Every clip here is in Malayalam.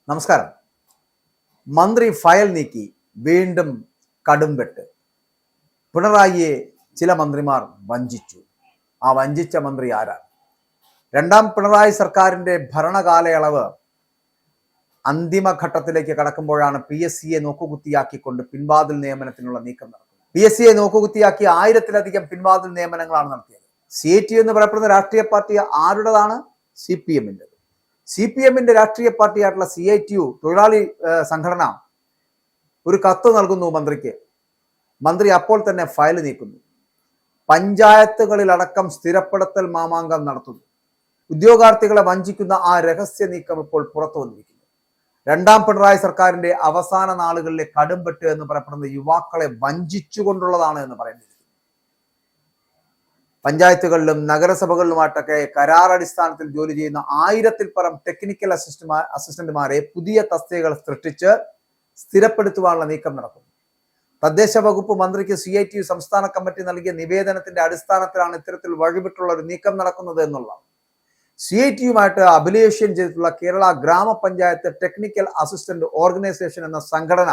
നമസ്കാരം. മന്ത്രി ഫയൽ നീക്കി വീണ്ടും കടുംവെട്ട്. പിണറായിയെ ചില മന്ത്രിമാർ വഞ്ചിച്ചു. ആ വഞ്ചിച്ച മന്ത്രി ആരാണ്? രണ്ടാം പിണറായി സർക്കാരിന്റെ ഭരണകാലയളവ് അന്തിമഘട്ടത്തിലേക്ക് കടക്കുമ്പോഴാണ് PSCയെ നോക്കുകുത്തിയാക്കിക്കൊണ്ട് പിൻവാതിൽ നിയമനത്തിനുള്ള നീക്കം നടക്കുന്നത്. PSCയെ നോക്കുകുത്തിയാക്കി 1000-ലധികം പിൻവാതിൽ നിയമനങ്ങളാണ് നടത്തിയത്. CAT എന്ന് പറയപ്പെടുന്ന രാഷ്ട്രീയ പാർട്ടി ആരുടേതാണ്? CPM-ന്റെ. CPM-ന്റെ രാഷ്ട്രീയ പാർട്ടിയായിട്ടുള്ള CITU തൊഴിലാളി സംഘടന ഒരു കത്ത് നൽകുന്നു മന്ത്രിക്ക്. മന്ത്രി അപ്പോൾ തന്നെ ഫയൽ നീക്കുന്നു. പഞ്ചായത്തുകളിലടക്കം സ്ഥിരപ്പെടുത്തൽ മാമാങ്കം നടത്തുന്നു. ഉദ്യോഗാർത്ഥികളെ വഞ്ചിക്കുന്ന ആ രഹസ്യ നീക്കം ഇപ്പോൾ പുറത്തു വന്നിരിക്കുന്നു. രണ്ടാം പിണറായി സർക്കാരിന്റെ അവസാന നാളുകളിലെ കടുംവെട്ട് എന്ന് പറയപ്പെടുന്ന യുവാക്കളെ വഞ്ചിച്ചുകൊണ്ടുള്ളതാണ് എന്ന് പറയുന്നത്. പഞ്ചായത്തുകളിലും നഗരസഭകളിലുമായിട്ടൊക്കെ കരാർ അടിസ്ഥാനത്തിൽ ജോലി ചെയ്യുന്ന 1000-ൽ പരം ടെക്നിക്കൽ അസിസ്റ്റന്റുമാരെ പുതിയ തസ്തികകൾ സൃഷ്ടിച്ച് സ്ഥിരപ്പെടുത്തുവാനുള്ള നീക്കം നടക്കുന്നു. തദ്ദേശ വകുപ്പ് മന്ത്രിക്ക് CITU സംസ്ഥാന കമ്മിറ്റി നൽകിയ നിവേദനത്തിന്റെ അടിസ്ഥാനത്തിലാണ് ഇത്തരത്തിൽ വഴിവിട്ടുള്ള ഒരു നീക്കം നടക്കുന്നത് എന്നുള്ളതാണ്. CITUമായിട്ട് അഫിലിയേഷൻ ചെയ്തിട്ടുള്ള കേരള ഗ്രാമപഞ്ചായത്ത് ടെക്നിക്കൽ അസിസ്റ്റന്റ് ഓർഗനൈസേഷൻ എന്ന സംഘടന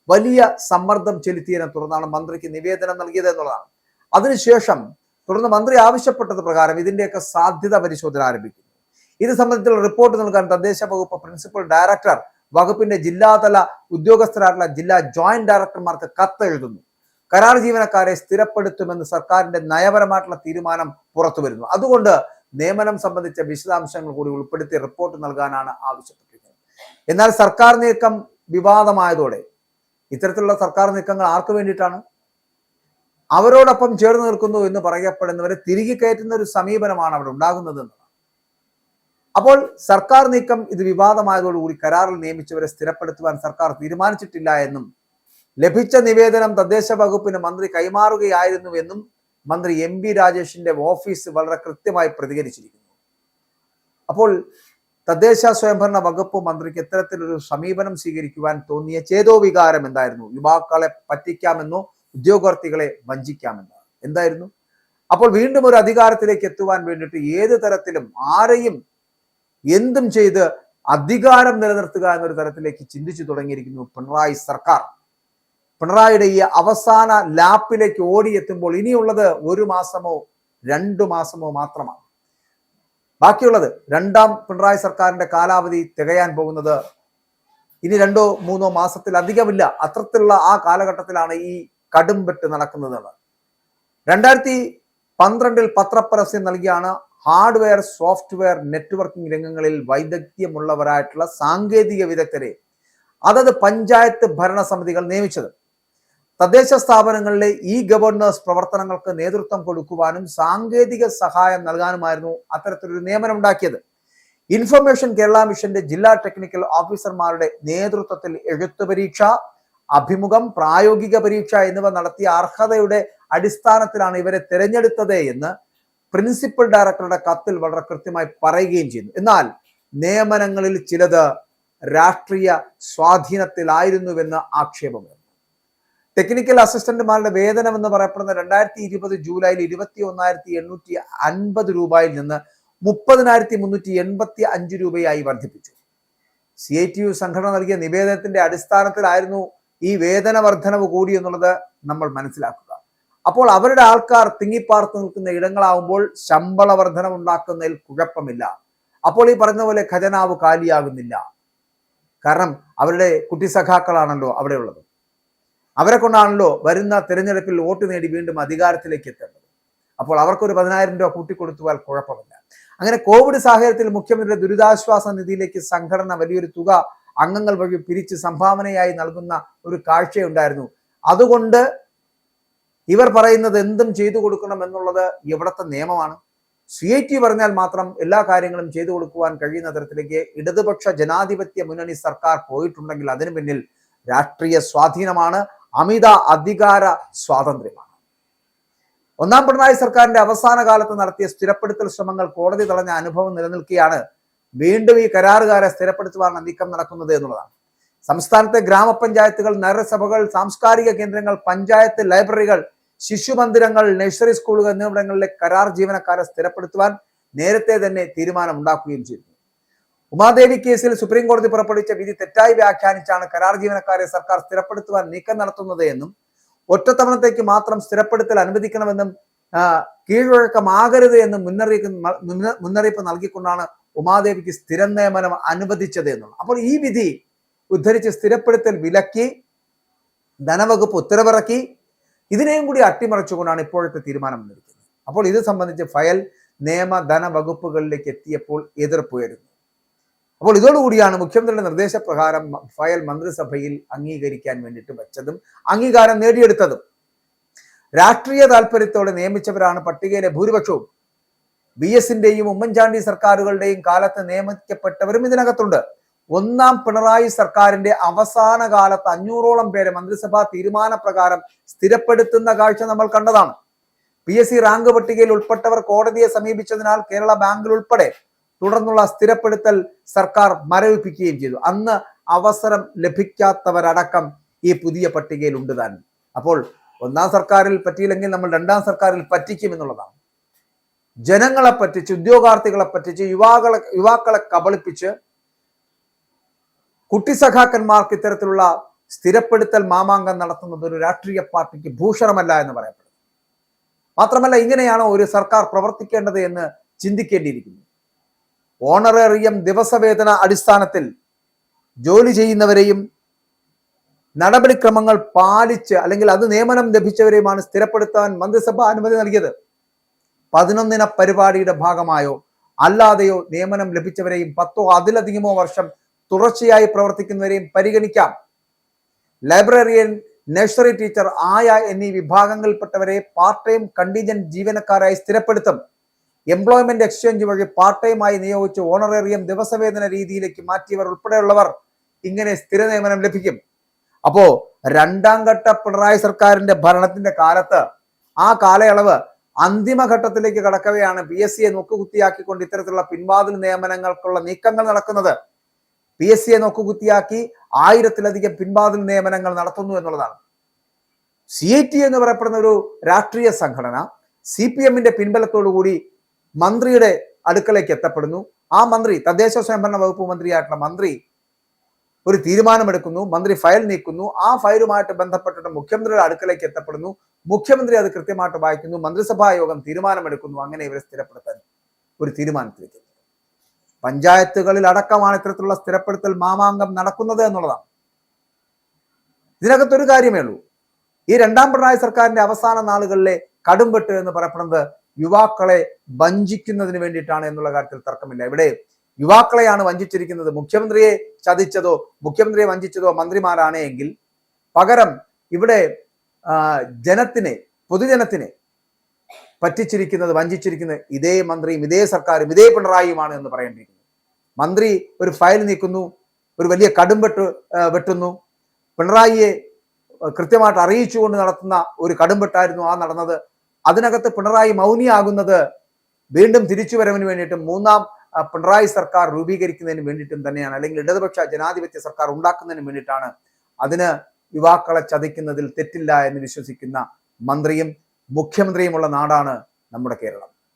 വലിയ സമ്മർദ്ദം ചെലുത്തിയതിനെ തുടർന്നാണ് മന്ത്രിക്ക് നിവേദനം നൽകിയത് എന്നുള്ളതാണ്. അതിനുശേഷം തുടർന്ന് മന്ത്രി ആവശ്യപ്പെട്ടത് പ്രകാരം ഇതിന്റെയൊക്കെ സാധ്യത പരിശോധന ആരംഭിക്കുന്നു. ഇത് സംബന്ധിച്ചുള്ള റിപ്പോർട്ട് നൽകാൻ തദ്ദേശ വകുപ്പ് പ്രിൻസിപ്പൽ ഡയറക്ടർ വകുപ്പിന്റെ ജില്ലാതല ഉദ്യോഗസ്ഥരായിട്ടുള്ള ജില്ലാ ജോയിന്റ് ഡയറക്ടർമാർക്ക് കത്ത് എഴുതുന്നു. കരാർ ജീവനക്കാരെ സ്ഥിരപ്പെടുത്തുമെന്ന് സർക്കാരിന്റെ നയപരമായിട്ടുള്ള തീരുമാനം പുറത്തു വരുന്നു. അതുകൊണ്ട് നിയമനം സംബന്ധിച്ച വിശദാംശങ്ങൾ കൂടി ഉൾപ്പെടുത്തി റിപ്പോർട്ട് നൽകാനാണ് ആവശ്യപ്പെട്ടിരിക്കുന്നത്. എന്നാൽ സർക്കാർ നീക്കം വിവാദമായതോടെ ഇത്തരത്തിലുള്ള സർക്കാർ നീക്കങ്ങൾ ആർക്ക് വേണ്ടിയിട്ടാണ്? അവരോടൊപ്പം ചേർന്ന് നിൽക്കുന്നു എന്ന് പറയപ്പെടുന്നവരെ തിരികെ കയറ്റുന്ന ഒരു സമീപനമാണ് അവിടെ ഉണ്ടാകുന്നത് എന്നതാണ്. അപ്പോൾ സർക്കാർ നീക്കം ഇത് വിവാദമായതോടുകൂടി കരാറിൽ നിയമിച്ചവരെ സ്ഥിരപ്പെടുത്തുവാൻ സർക്കാർ തീരുമാനിച്ചിട്ടില്ല എന്നും ലഭിച്ച നിവേദനം തദ്ദേശ വകുപ്പിന് മന്ത്രി കൈമാറുകയായിരുന്നു എന്നും മന്ത്രി MB രാജേഷിന്റെ ഓഫീസ് വളരെ കൃത്യമായി പ്രതികരിച്ചിരിക്കുന്നു. അപ്പോൾ തദ്ദേശ സ്വയംഭരണ വകുപ്പ് മന്ത്രിക്ക് ഇത്തരത്തിലൊരു സമീപനം സ്വീകരിക്കുവാൻ തോന്നിയ ചേതോവികാരം എന്തായിരുന്നു? യുവാക്കളെ പറ്റിക്കാമെന്നോ ഉദ്യോഗാർത്ഥികളെ വഞ്ചിക്കാമെന്നോ എന്തായിരുന്നു? അപ്പോൾ വീണ്ടും ഒരു അധികാരത്തിലേക്ക് എത്തുവാൻ വേണ്ടിയിട്ട് ഏത് തരത്തിലും ആരെയും എന്തും ചെയ്ത് അധികാരം നിലനിർത്തുക എന്നൊരു തരത്തിലേക്ക് ചിന്തിച്ചു തുടങ്ങിയിരിക്കുന്നു പിണറായി സർക്കാർ. പിണറായിയുടെ ഈ അവസാന ലാപ്പിലേക്ക് ഓടിയെത്തുമ്പോൾ ഇനിയുള്ളത് 1 മാസമോ 2 മാസമോ മാത്രമാണ്. ബാക്കിയുള്ളത് രണ്ടാം പിണറായി സർക്കാരിന്റെ കാലാവധി തികയാൻ പോകുന്നത് ഇനി 2-3 മാസത്തിലധികമില്ല. അത്തരത്തിലുള്ള ആ കാലഘട്ടത്തിലാണ് ഈ കടുംവെട്ട് നടക്കുന്നത്. 2012 പത്രപരസ്യം നൽകിയാണ് ഹാർഡ്വെയർ, സോഫ്റ്റ്വെയർ, നെറ്റ്വർക്കിംഗ് രംഗങ്ങളിൽ വൈദഗ്ധ്യമുള്ളവരായിട്ടുള്ള സാങ്കേതിക വിദഗ്ധരെ അതത് പഞ്ചായത്ത് ഭരണസമിതികൾ നിയമിച്ചത്. തദ്ദേശ സ്ഥാപനങ്ങളിലെ ഗവേണൻസ് പ്രവർത്തനങ്ങൾക്ക് നേതൃത്വം കൊടുക്കുവാനും സാങ്കേതിക സഹായം നൽകാനുമായിരുന്നു അത്തരത്തിലൊരു നിയമനം ഉണ്ടാക്കിയത്. ഇൻഫർമേഷൻ കേരള മിഷന്റെ ജില്ലാ ടെക്നിക്കൽ ഓഫീസർമാരുടെ നേതൃത്വത്തിൽ എഴുത്തു പരീക്ഷ, അഭിമുഖം, പ്രായോഗിക പരീക്ഷ എന്നിവ നടത്തിയ അർഹതയുടെ അടിസ്ഥാനത്തിലാണ് ഇവരെ തിരഞ്ഞെടുത്തത് എന്ന് പ്രിൻസിപ്പൽ ഡയറക്ടറുടെ കത്തിൽ വളരെ കൃത്യമായി പറയുകയും ചെയ്യുന്നു. എന്നാൽ നിയമനങ്ങളിൽ ചിലത് രാഷ്ട്രീയ സ്വാധീനത്തിലായിരുന്നുവെന്ന് ആക്ഷേപമുണ്ട്. ടെക്നിക്കൽ അസിസ്റ്റന്റുമാരുടെ വേതനം എന്ന് പറയപ്പെടുന്ന 2020 ജൂലൈയിൽ 21,850 രൂപയിൽ നിന്ന് 30,385 രൂപയായി വർദ്ധിപ്പിച്ചു. CITU സംഘടന നൽകിയ നിവേദനത്തിന്റെ അടിസ്ഥാനത്തിലായിരുന്നു ഈ വേതന വർധനവ് കൂടി എന്നുള്ളത് നമ്മൾ മനസ്സിലാക്കുക. അപ്പോൾ അവരുടെ ആൾക്കാർ തിങ്ങിപ്പാർത്ത് നിൽക്കുന്ന ഇടങ്ങളാവുമ്പോൾ ശമ്പള വർധനം ഉണ്ടാക്കുന്നതിൽ കുഴപ്പമില്ല. അപ്പോൾ ഈ പറഞ്ഞ പോലെ ഖജനാവ് കാലിയാകുന്നില്ല. കാരണം അവരുടെ കുട്ടി സഖാക്കളാണല്ലോ അവിടെ ഉള്ളത്. അവരെ കൊണ്ടാണല്ലോ വരുന്ന തിരഞ്ഞെടുപ്പിൽ വോട്ട് നേടി വീണ്ടും അധികാരത്തിലേക്ക് എത്തേണ്ടത്. അപ്പോൾ അവർക്കൊരു 10,000 രൂപ കൂട്ടിക്കൊടുത്തുവാൽ കുഴപ്പമില്ല. അങ്ങനെ കോവിഡ് സാഹചര്യത്തിൽ മുഖ്യമന്ത്രിയുടെ ദുരിതാശ്വാസ നിധിയിലേക്ക് സംഘടന വലിയൊരു തുക അംഗങ്ങൾ വഴി പിരിച്ച് സംഭാവനയായി നൽകുന്ന ഒരു കാഴ്ചയുണ്ടായിരുന്നു. അതുകൊണ്ട് ഇവർ പറയുന്നത് എന്തും ചെയ്തു കൊടുക്കണം എന്നുള്ളത് എവിടത്തെ നിയമമാണ്? CIT പറഞ്ഞാൽ മാത്രം എല്ലാ കാര്യങ്ങളും ചെയ്തു കൊടുക്കുവാൻ കഴിയുന്ന തരത്തിലേക്ക് ഇടതുപക്ഷ ജനാധിപത്യ മുന്നണി സർക്കാർ പോയിട്ടുണ്ടെങ്കിൽ അതിനു പിന്നിൽ രാഷ്ട്രീയ സ്വാധീനമാണ്, അമിത അധികാര സ്വാതന്ത്ര്യമാണ്. ഒന്നാം പിണറായി സർക്കാരിന്റെ അവസാന കാലത്ത് നടത്തിയ സ്ഥിരപ്പെടുത്തൽ ശ്രമങ്ങൾ കോടതി തടഞ്ഞ അനുഭവം നിലനിൽക്കുകയാണ് വീണ്ടും ഈ കരാറുകാരെ സ്ഥിരപ്പെടുത്തുവാനുള്ള നീക്കം നടക്കുന്നത് എന്നുള്ളതാണ്. സംസ്ഥാനത്തെ ഗ്രാമപഞ്ചായത്തുകൾ, നഗരസഭകൾ, സാംസ്കാരിക കേന്ദ്രങ്ങൾ, പഞ്ചായത്ത് ലൈബ്രറികൾ, ശിശുമന്ദിരങ്ങൾ, നഴ്സറി സ്കൂളുകൾ എന്നിവിടങ്ങളിലെ കരാർ ജീവനക്കാരെ സ്ഥിരപ്പെടുത്തുവാൻ നേരത്തെ തന്നെ തീരുമാനം ഉണ്ടാക്കുകയും ചെയ്തു. ഉമാദേവി കേസിൽ സുപ്രീം കോടതി പുറപ്പെടുവിച്ച വിധി തെറ്റായി വ്യാഖ്യാനിച്ചാണ് കരാർ ജീവനക്കാരെ സർക്കാർ സ്ഥിരപ്പെടുത്തുവാൻ നീക്കം നടത്തുന്നത് എന്നും ഒറ്റത്തവണത്തേക്ക് മാത്രം സ്ഥിരപ്പെടുത്തൽ അനുവദിക്കണമെന്നും കീഴ്വഴക്കമാകരുത് എന്നും മുന്നറിയിപ്പ് നൽകിക്കൊണ്ടാണ് ഉമാദേവിക്ക് സ്ഥിരം നിയമനം അനുവദിച്ചത് എന്നുള്ളത്. അപ്പോൾ ഈ വിധി ഉദ്ധരിച്ച് സ്ഥിരപ്പെടുത്തൽ വിലക്കി ധനവകുപ്പ് ഉത്തരവിറക്കി. ഇതിനെയും കൂടി അട്ടിമറിച്ചുകൊണ്ടാണ് ഇപ്പോഴത്തെ തീരുമാനം വന്നിരിക്കുന്നത്. അപ്പോൾ ഇത് സംബന്ധിച്ച് ഫയൽ നിയമ ധനവകുപ്പുകളിലേക്ക് എത്തിയപ്പോൾ എതിർപ്പുയരുന്നു. അപ്പോൾ ഇതോടുകൂടിയാണ് മുഖ്യമന്ത്രിയുടെ നിർദ്ദേശപ്രകാരം ഫയൽ മന്ത്രിസഭയിൽ അംഗീകരിക്കാൻ വേണ്ടിയിട്ട് വെച്ചതും അംഗീകാരം നേടിയെടുത്തതും. രാഷ്ട്രീയ താല്പര്യത്തോടെ നിയമിച്ചവരാണ് പട്ടികയിലെ ഭൂരിപക്ഷവും. BS-ന്റെയും ഉമ്മൻചാണ്ടി സർക്കാരുകളുടെയും കാലത്ത് നിയമിക്കപ്പെട്ടവരും ഇതിനകത്തുണ്ട്. ഒന്നാം പിണറായി സർക്കാരിന്റെ അവസാന കാലത്ത് 500ഓളം പേരെ മന്ത്രിസഭാ തീരുമാനപ്രകാരം സ്ഥിരപ്പെടുത്തുന്ന കാഴ്ച നമ്മൾ കണ്ടതാണ്. PSC റാങ്ക് പട്ടികയിൽ ഉൾപ്പെട്ടവർ കോടതിയെ സമീപിച്ചതിനാൽ കേരള ബാങ്കിൽ ഉൾപ്പെടെ തുടർന്നുള്ള സ്ഥിരപ്പെടുത്തൽ സർക്കാർ മരവിപ്പിക്കുകയും ചെയ്തു. അന്ന് അവസരം ലഭിക്കാത്തവരടക്കം ഈ പുതിയ പട്ടികയിൽ ഉണ്ട് താൻ. അപ്പോൾ ഒന്നാം സർക്കാരിൽ പറ്റിയില്ലെങ്കിൽ നമ്മൾ രണ്ടാം സർക്കാരിൽ പറ്റിക്കും എന്നുള്ളതാണ്. ജനങ്ങളെ പറ്റിച്ച്, ഉദ്യോഗാർത്ഥികളെ പറ്റിച്ച്, യുവാക്കളെ കബളിപ്പിച്ച് കുട്ടിസഖാക്കന്മാർക്ക് ഇത്തരത്തിലുള്ള സ്ഥിരപ്പെടുത്തൽ മാമാങ്കം നടത്തുന്നത് ഒരു രാഷ്ട്രീയ പാർട്ടിക്ക് ഭൂഷണമല്ല എന്ന് പറയപ്പെടുന്നു. മാത്രമല്ല, ഇങ്ങനെയാണോ ഒരു സർക്കാർ പ്രവർത്തിക്കേണ്ടത് എന്ന് ചിന്തിക്കേണ്ടിയിരിക്കുന്നു. ഓണറേറിയം ദിവസവേതന അടിസ്ഥാനത്തിൽ ജോലി ചെയ്യുന്നവരെയും നടപടിക്രമങ്ങൾ പാലിച്ച് അല്ലെങ്കിൽ അത് നിയമനം ലഭിച്ചവരെയുമാണ് സ്ഥിരപ്പെടുത്താൻ മന്ത്രിസഭ അനുമതി നൽകിയത്. 11 പരിപാടിയുടെ ഭാഗമായോ അല്ലാതെയോ നിയമനം ലഭിച്ചവരെയും 10ഓ അതിലധികമോ വർഷം തുടർച്ചയായി പ്രവർത്തിക്കുന്നവരെയും പരിഗണിക്കാം. ലൈബ്രറിയൻ, നഴ്സറി ടീച്ചർ, ആയ എന്നീ വിഭാഗങ്ങളിൽപ്പെട്ടവരെ part time contingent ജീവനക്കാരായി സ്ഥിരപ്പെടുത്തും. Employment exchange വഴി പാർട്ട് ടൈമായി നിയോഗിച്ച് ഓണറേറിയം ദിവസവേതന രീതിയിലേക്ക് മാറ്റിയവർ ഉൾപ്പെടെയുള്ളവർ ഇങ്ങനെ സ്ഥിര നിയമനം ലഭിക്കും. അപ്പോ രണ്ടാം ഘട്ട പിണറായി സർക്കാരിന്റെ ഭരണത്തിന്റെ കാലത്ത് ആ കാലയളവ് അന്തിമഘട്ടത്തിലേക്ക് കടക്കവെയാണ് PSCയെ നോക്കുകുത്തിയാക്കിക്കൊണ്ട് ഇത്തരത്തിലുള്ള പിൻവാതിൽ നിയമനങ്ങൾക്കുള്ള നീക്കങ്ങൾ നടക്കുന്നത്. PSCയെ നോക്കുകുത്തിയാക്കി 1000-ലധികം പിൻവാതിൽ നിയമനങ്ങൾ നടത്തുന്നു എന്നുള്ളതാണ്. CIT എന്ന് പറയപ്പെടുന്ന ഒരു രാഷ്ട്രീയ സംഘടന CPM-ന്റെ പിൻബലത്തോടുകൂടി മന്ത്രിയുടെ അടുക്കലേക്ക് എത്തപ്പെടുന്നു. ആ മന്ത്രി, തദ്ദേശ സ്വയംഭരണ വകുപ്പ് മന്ത്രിയായിട്ടുള്ള മന്ത്രി ഒരു തീരുമാനമെടുക്കുന്നു. മന്ത്രി ഫയൽ നീക്കുന്നു. ആ ഫയലുമായിട്ട് ബന്ധപ്പെട്ടിട്ട് മുഖ്യമന്ത്രിയുടെ അടുക്കലേക്ക് എത്തപ്പെടുന്നു. മുഖ്യമന്ത്രി അത് കൃത്യമായിട്ട് വായിക്കുന്നു. മന്ത്രിസഭാ യോഗം തീരുമാനമെടുക്കുന്നു. അങ്ങനെ ഇവരെ സ്ഥിരപ്പെടുത്താൻ ഒരു തീരുമാനത്തിലേക്ക്. പഞ്ചായത്തുകളിൽ അടക്കമാണ് ഇത്തരത്തിലുള്ള സ്ഥിരപ്പെടുത്തൽ മാമാങ്കം നടക്കുന്നത് എന്നുള്ളതാണ്. ഇതിനകത്തൊരു കാര്യമേ ഉള്ളൂ. ഈ രണ്ടാം പിണറായി സർക്കാരിന്റെ അവസാന നാളുകളിലെ കടുംവെട്ട് എന്ന് പറയപ്പെടുന്നത് യുവാക്കളെ വഞ്ചിക്കുന്നതിന് വേണ്ടിയിട്ടാണ് എന്നുള്ള കാര്യത്തിൽ തർക്കമില്ല. ഇവിടെ യുവാക്കളെയാണ് വഞ്ചിച്ചിരിക്കുന്നത്. മുഖ്യമന്ത്രിയെ ചതിച്ചതോ മുഖ്യമന്ത്രിയെ വഞ്ചിച്ചതോ മന്ത്രിമാരാണ് എങ്കിൽ പകരം ഇവിടെ പൊതുജനത്തിനെ പറ്റിച്ചിരിക്കുന്നത്, വഞ്ചിച്ചിരിക്കുന്നത് ഇതേ മന്ത്രിയും ഇതേ സർക്കാരും ഇതേ പിണറായിയുമാണ് എന്ന് പറയേണ്ടിയിരിക്കുന്നു. മന്ത്രി ഒരു ഫയൽ നീക്കുന്നു, ഒരു വലിയ കടുംവെട്ട് വെട്ടുന്നു. പിണറായിയെ കൃത്യമായിട്ട് അറിയിച്ചുകൊണ്ട് നടത്തുന്ന ഒരു കടുംവെട്ടായിരുന്നു ആ നടന്നത്. അതിനകത്ത് പിണറായി മൗനിയാകുന്നത് വീണ്ടും തിരിച്ചുവരവിന് വേണ്ടിയിട്ടും മൂന്നാം പിണറായി സർക്കാർ രൂപീകരിക്കുന്നതിന് വേണ്ടിയിട്ടും തന്നെയാണ്, അല്ലെങ്കിൽ ഇടതുപക്ഷ ജനാധിപത്യ സർക്കാർ ഉണ്ടാക്കുന്നതിന് വേണ്ടിയിട്ടാണ്. അതിന് യുവാക്കളെ ചതിക്കുന്നതിൽ തെറ്റില്ല എന്ന് വിശ്വസിക്കുന്ന മന്ത്രിയും മുഖ്യമന്ത്രിയുമുള്ള നാടാണ് നമ്മുടെ കേരളം.